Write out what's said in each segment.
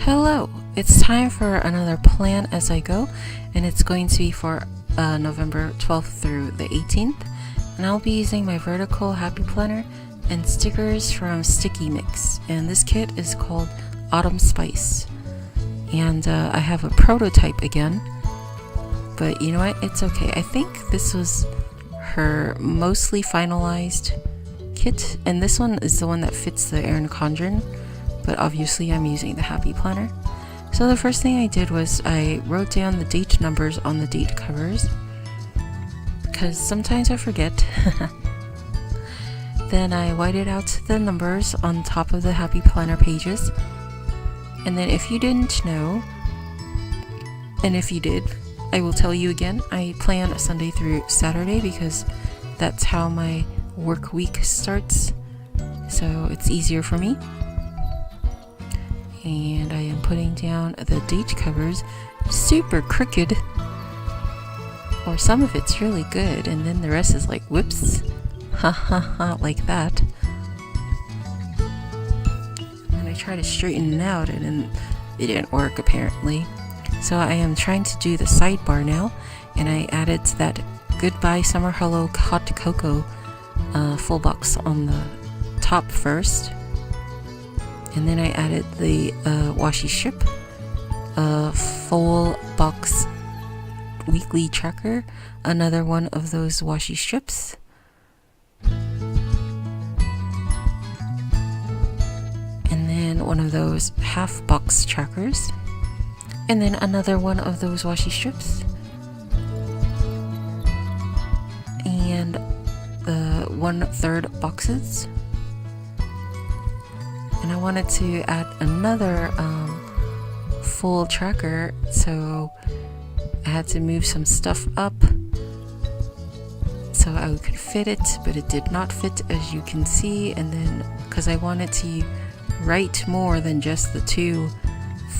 Hello, it's time for another plan as I go, and it's going to be for November 12th through the 18th, and I'll be using my vertical happy planner and stickers from StickiMix, and this kit is called Autumn Spice, and I have a prototype again, but you know what, it's okay. I think this was her mostly finalized kit, and this one is the one that fits the Erin Condren, but obviously I'm using the happy planner. So the first thing I did was I wrote down the date numbers on the date covers, because sometimes I forget. Then I whited out the numbers on top of the happy planner pages, and then if you didn't know, and if you did, I will tell you again, I plan Sunday through Saturday because that's how my work week starts, so it's easier for me. And I am putting down the date covers super crooked, or some of it's really good and then the rest is like whoops, ha ha ha, like that. And I try to straighten it out and then it didn't work apparently. So I am trying to do the sidebar now, and I added that Goodbye Summer Hello Hot Cocoa full box on the top first. And then I added the washi strip, full box weekly tracker, another one of those washi strips. And then one of those half box trackers. And then another one of those washi strips. And the 1/3 boxes. And I wanted to add another full tracker, so I had to move some stuff up so I could fit it, but it did not fit, as you can see. And then because I wanted to write more than just the two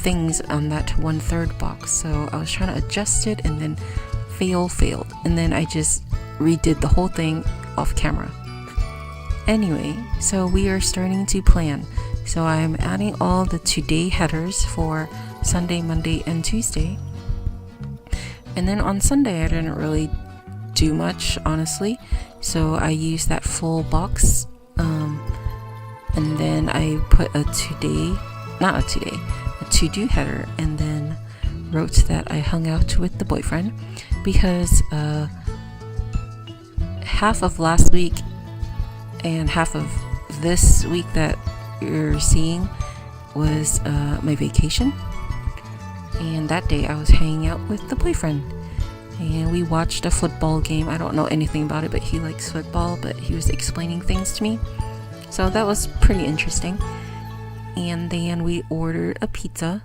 things on that 1/3 box, so I was trying to adjust it, and then failed, and then I just redid the whole thing off camera. Anyway, so we are starting to plan. So I'm adding all the today headers for Sunday, Monday, and Tuesday. And then on Sunday I didn't really do much, honestly. So I used that full box, and then I put a to-do header, and then wrote that I hung out with the boyfriend, because half of last week and half of this week that you're seeing was my vacation, and that day I was hanging out with the boyfriend, and we watched a football game. I don't know anything about it, but he likes football, but he was explaining things to me, so that was pretty interesting. And then we ordered a pizza.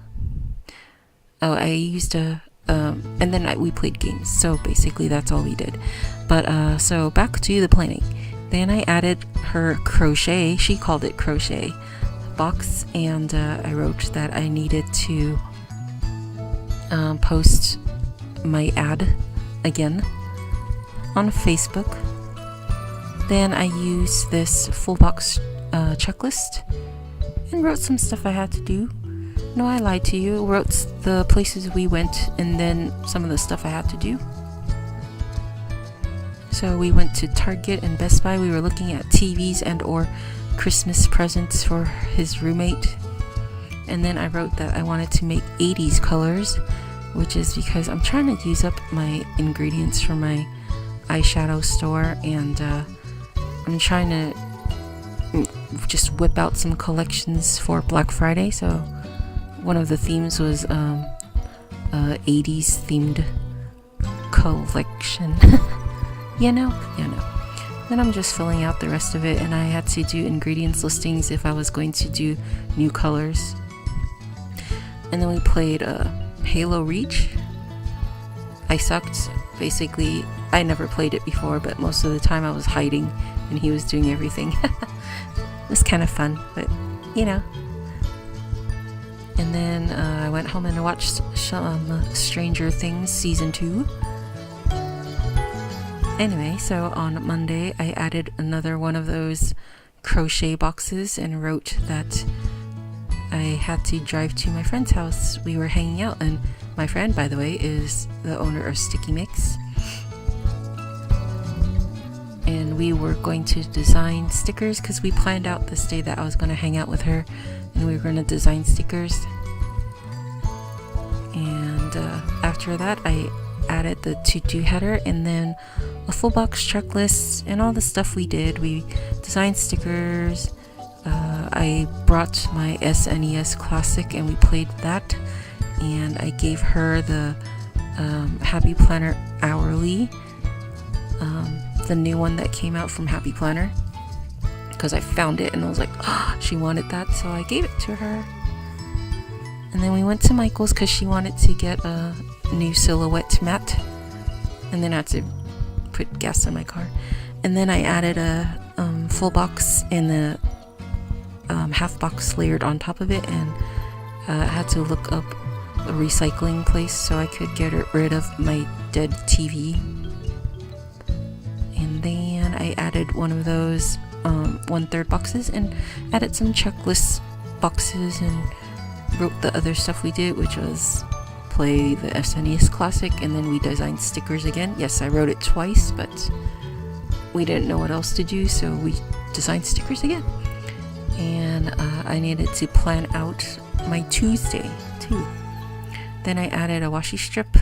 I used and then we played games, so basically that's all we did. But so back to the planning. Then I added her crochet, she called it crochet, box, and I wrote that I needed to post my ad again on Facebook. Then I used this full box checklist and wrote some stuff I had to do. No, I lied to you. Wrote the places we went and then some of the stuff I had to do. So we went to Target and Best Buy. We were looking at TVs and or Christmas presents for his roommate. And then I wrote that I wanted to make 80s colors, which is because I'm trying to use up my ingredients from my eyeshadow store, and I'm trying to just whip out some collections for Black Friday. So one of the themes was 80s themed collection. You know. Then I'm just filling out the rest of it, and I had to do ingredients listings if I was going to do new colors. And then we played Halo Reach. I sucked. Basically, I never played it before, but most of the time I was hiding and he was doing everything. It was kind of fun, but you know. And then I went home and watched Stranger Things Season 2. Anyway, so on Monday I added another one of those crochet boxes and wrote that I had to drive to my friend's house. We were hanging out, and my friend, by the way, is the owner of StickiMix. And we were going to design stickers because we planned out this day that I was going to hang out with her and we were going to design stickers. And after that, I added the to-do header and then a full box checklist and all the stuff we did. We designed stickers. I brought my SNES Classic and we played that, and I gave her the Happy Planner Hourly, the new one that came out from Happy Planner, because I found it and I was like, oh, she wanted that, so I gave it to her. And then we went to Michael's because she wanted to get a new silhouette mat, and then I had to put gas in my car. And then I added a full box and the half box layered on top of it, and I had to look up a recycling place so I could get rid of my dead TV. And then I added one of those 1/3 boxes and added some checklist boxes and wrote the other stuff we did, which was play the SNES Classic, and then we designed stickers again. Yes, I wrote it twice, but we didn't know what else to do, so we designed stickers again. And I needed to plan out my Tuesday too. Then I added a washi strip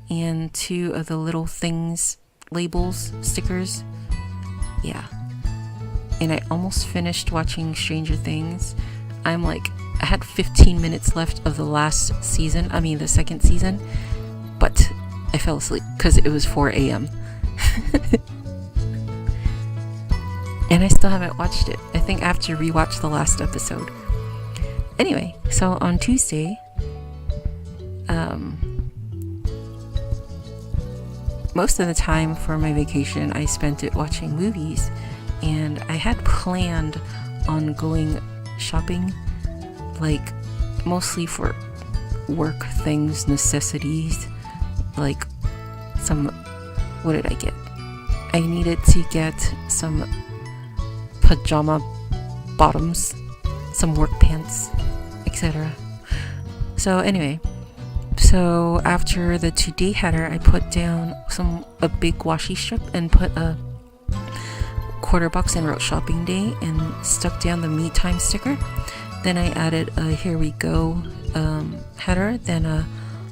and 2 of the little things, labels, stickers. Yeah. And I almost finished watching Stranger Things. I had 15 minutes left of the second season, but I fell asleep because it was 4 a.m. And I still haven't watched it. I think I have to rewatch the last episode. Anyway, so on Tuesday, most of the time for my vacation, I spent it watching movies, and I had planned on going shopping, like mostly for work things, necessities, like what did I get? I needed to get some pajama bottoms, some work pants, etc. So anyway, after the today header, I put down a big washi strip and put a quarter box and wrote shopping day and stuck down the me time sticker. Then I added a here we go header, then a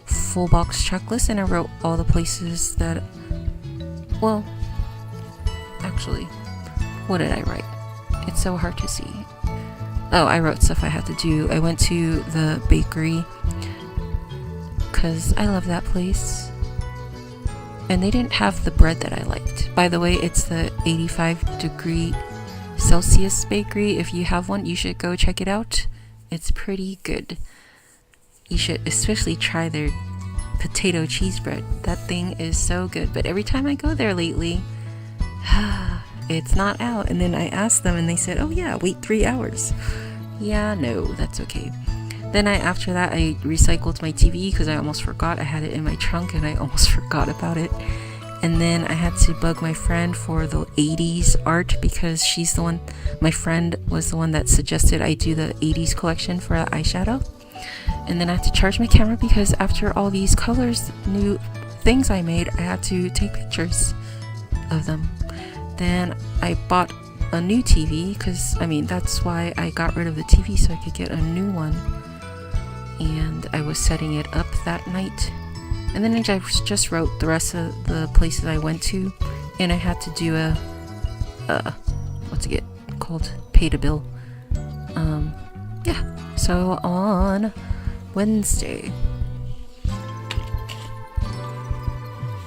full box checklist, and I wrote all the places that, well, actually, what did I write? It's so hard to see. Oh, I wrote stuff I had to do. I went to the bakery because I love that place, and they didn't have the bread that I liked. By the way, it's the 85-degree Celsius bakery. If you have one, you should go check it out. It's pretty good. You should especially try their potato cheese bread. That thing is so good. But every time I go there lately, it's not out. And then I asked them and they said, oh yeah, wait 3 hours. Yeah, no, that's okay. Then after that, I recycled my TV because I almost forgot. I had it in my trunk and I almost forgot about it. And then I had to bug my friend for the 80s art because she's the one, my friend was the one that suggested I do the 80s collection for eyeshadow. And then I had to charge my camera because after all these colors, new things I made, I had to take pictures of them. Then I bought a new TV because, that's why I got rid of the TV, so I could get a new one. And I was setting it up that night. And then I just wrote the rest of the places I went to, and I had to do what's it called? Pay to bill. Yeah. So on Wednesday,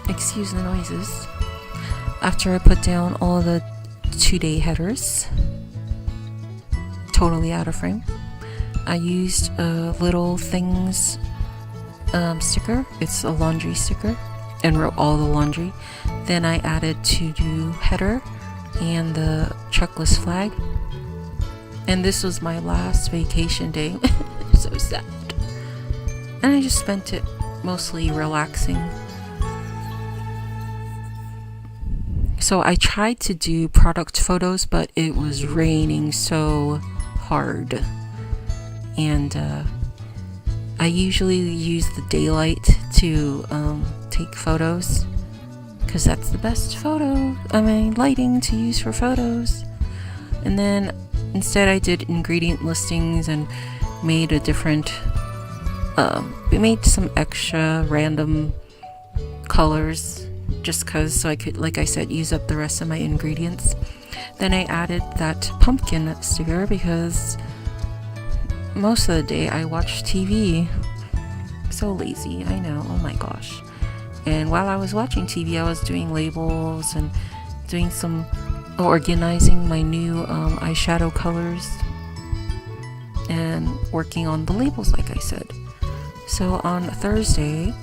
excuse the noises, after I put down all the today headers, totally out of frame, I used a little things sticker. It's a laundry sticker, and wrote all the laundry. Then I added to-do header and the checklist flag. And this was my last vacation day. So sad. And I just spent it mostly relaxing. So I tried to do product photos, but it was raining so hard. and I usually use the daylight to take photos, because that's the best lighting to use for photos. And then instead I did ingredient listings and made a different we made some extra random colors just because, so I could, like I said, use up the rest of my ingredients. Then I added that pumpkin sticker because most of the day I watch TV. So lazy, I know, oh my gosh. And while I was watching TV, I was doing labels and doing some organizing my new eyeshadow colors and working on the labels, like I said. So on Thursday,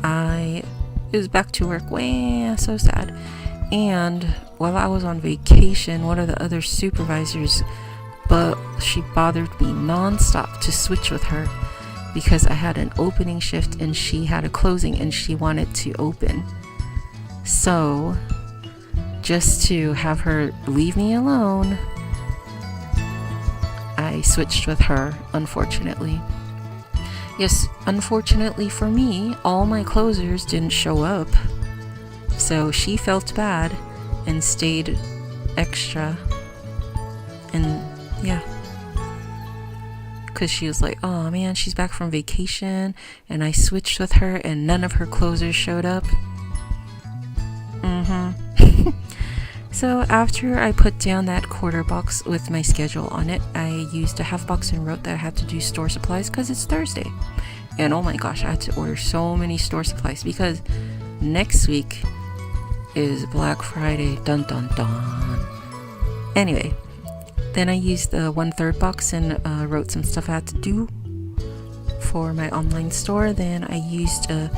I was back to work. Wah, so sad. And while I was on vacation, one of the other supervisors, she bothered me non-stop to switch with her because I had an opening shift and she had a closing and she wanted to open. So just to have her leave me alone, I switched with her, unfortunately. Yes, unfortunately for me, all my closers didn't show up. So she felt bad and stayed extra. And yeah. Because she was like, oh man, she's back from vacation and I switched with her and none of her closers showed up. So after I put down that quarter box with my schedule on it, I used a half box and wrote that I had to do store supplies because it's Thursday. And oh my gosh, I had to order so many store supplies because next week is Black Friday. Dun dun dun. Anyway, then I used the 1/3 box and wrote some stuff I had to do for my online store. Then I used a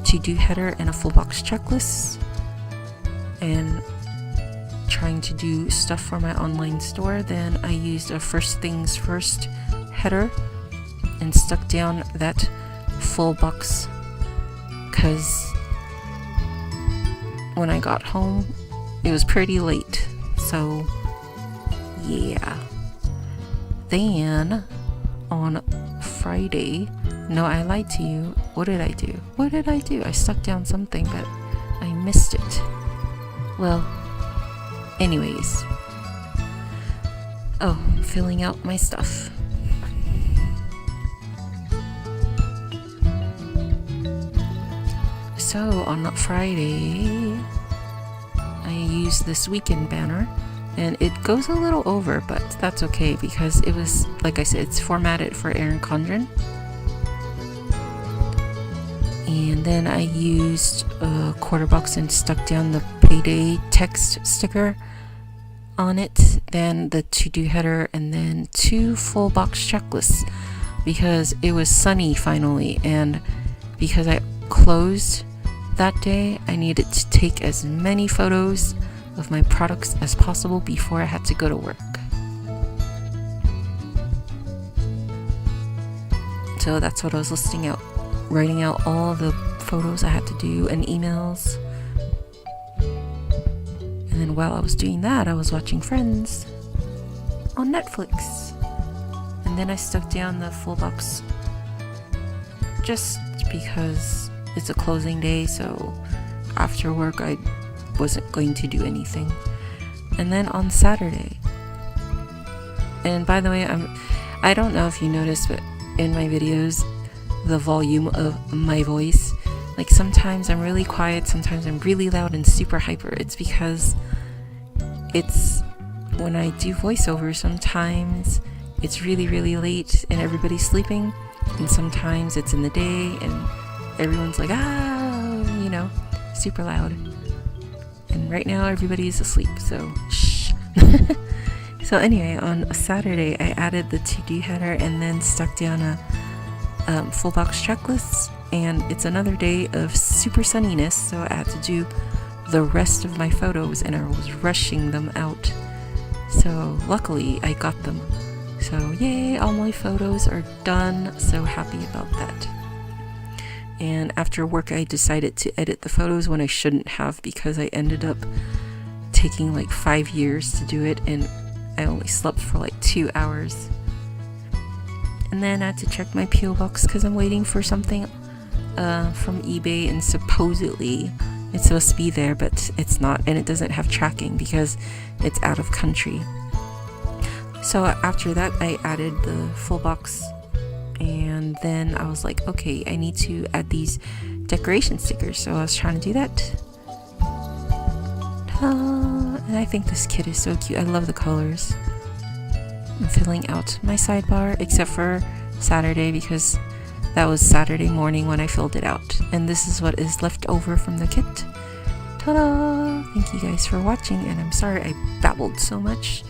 to-do header and a full box checklist and trying to do stuff for my online store. Then I used a first things first header and stuck down that full box because when I got home it was pretty late. So yeah. Then on Friday, no, I lied to you. What did I do? I stuck down something but I missed it. Well, anyways, filling out my stuff. So on Friday, I used this weekend banner, and it goes a little over, but that's okay because it was, like I said, it's formatted for Erin Condren. And then I used a quarter box and stuck down the payday text sticker on it, then the to-do header, and then 2 full box checklists because it was sunny finally, and because I closed that day, I needed to take as many photos of my products as possible before I had to go to work. So that's what I was listing out, writing out all the photos I had to do and emails. And then while I was doing that, I was watching Friends on Netflix. And then I stuck down the full box just because it's a closing day, so after work I wasn't going to do anything. And then on Saturday, and by the way, I don't know if you noticed, but in my videos, the volume of my voice, like sometimes I'm really quiet, sometimes I'm really loud and super hyper. It's because it's when I do voiceover, sometimes it's really late and everybody's sleeping, and sometimes it's in the day and everyone's like, super loud. And right now everybody's asleep, so shh. So anyway, on Saturday I added the to-do header and then stuck down a full box checklist, and it's another day of super sunniness, so I had to do the rest of my photos and I was rushing them out. So luckily I got them. So yay, all my photos are done. So happy about that. And after work I decided to edit the photos when I shouldn't have, because I ended up taking like 5 years to do it and I only slept for like 2 hours. And then I had to check my PO box because I'm waiting for something from eBay, and supposedly it's supposed to be there, but it's not, and it doesn't have tracking because it's out of country. So after that, I added the full box, and then I was like, okay, I need to add these decoration stickers. So I was trying to do that. And I think this kit is so cute. I love the colors. I'm filling out my sidebar, except for Saturday, because that was Saturday morning when I filled it out. And this is what is left over from the kit. Ta-da! Thank you guys for watching, and I'm sorry I babbled so much.